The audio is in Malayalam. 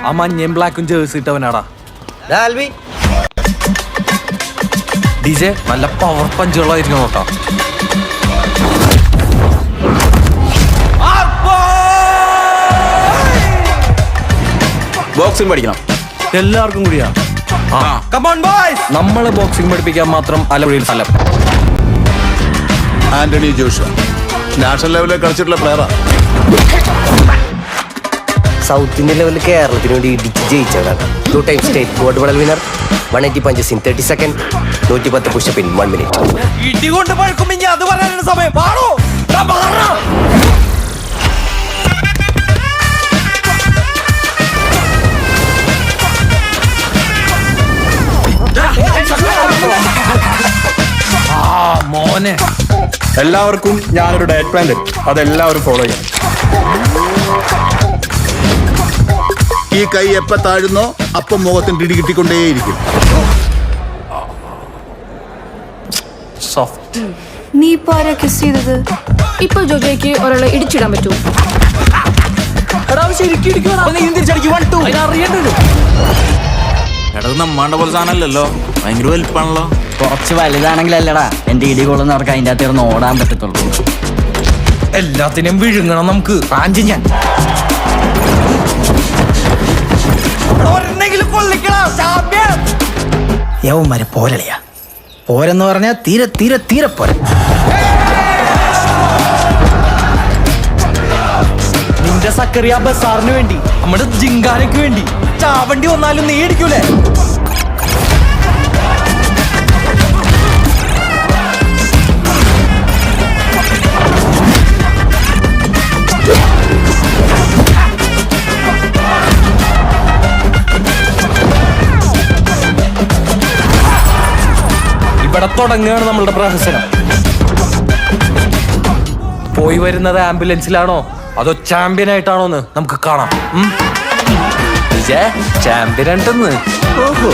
ആ മഞ്ഞയും ബ്ലാക്കും ജേഴ്സി ഇട്ടവനാടാ. ഡിജെ നല്ല പവർ പഞ്ചുകളായിരിക്കും നോക്കാം. ബോക്സിംഗ് പഠിക്കണം എല്ലാവർക്കും കൂടിയാ. നമ്മള് ബോക്സിംഗ് പഠിപ്പിക്കാൻ മാത്രം ആലപ്പുഴയിൽ സ്ഥലം. ആന്റണി ജോഷുവ നാഷണൽ ലെവലിൽ കളിച്ചിട്ടുള്ള പ്ലെയറാ. സൗത്ത് ഇന്ത്യൻ ലെവലിൽ കേരളത്തിന് വേണ്ടി ഇടിച്ച് ജയിച്ചതാണ്. 2 time state gold medal winner. 180 punches in 30 seconds. 110 push-up in 1 minute. ഇടി കൊണ്ട് പഴക്കുമ്പോ അത് പറയാനുള്ള സമയം. മോനെ, എല്ലാവർക്കും ഞാനൊരു ഡയറ്റ് പ്ലാൻ തരും, അതെല്ലാവരും ഫോളോ ചെയ്യണം. ഈ കൈ എപ്പ താഴുന്നോ അപ്പം മുഖത്തിന് പിടി കിട്ടിക്കൊണ്ടേയിരിക്കും. നീ ഇപ്പൊ ആരാ കിസ് ചെയ്തത്? ഇപ്പൊ ജോജോയ്ക്ക് ഒരാളെ ഇടിച്ചിടാൻ പറ്റൂ? നമ്മാണ്ട പോലെ സാധനമല്ലല്ലോ, ഭയങ്കര വലിപ്പാണല്ലോ. കുറച്ച് വലുതാണെങ്കിലല്ലടാ എന്റെ ഇടി കൊള്ളുന്നവർക്ക് അതിന്റെ അകത്ത് ഇരുന്ന് ഓടാൻ പറ്റത്തുള്ളൂ. എല്ലാത്തിനും വിഴുങ്ങണം നമുക്ക്. ഞാൻ യവന്മാരെ പോരളിയാ. പോരെന്ന് പറഞ്ഞാ തീരെ തീരെ തീരെ പോരെ. നിന്റെ സക്കറിയ ബസാറിന് വേണ്ടി, നമ്മുടെ ജിങ്കാനയ്ക്ക് വേണ്ടി ചാവണ്ടി വന്നാലും നീ ഇടിക്കൂലേ? ഇവിടെ തുടങ്ങുകയാണ് നമ്മളുടെ പ്രഹസനം. പോയി വരുന്നത് ആംബുലൻസിലാണോ അതോ ചാമ്പ്യൻ ആയിട്ടാണോന്ന് നമുക്ക് കാണാം. ചാമ്പ്യൻ ഉണ്ടെന്ന്. ഓഹോ.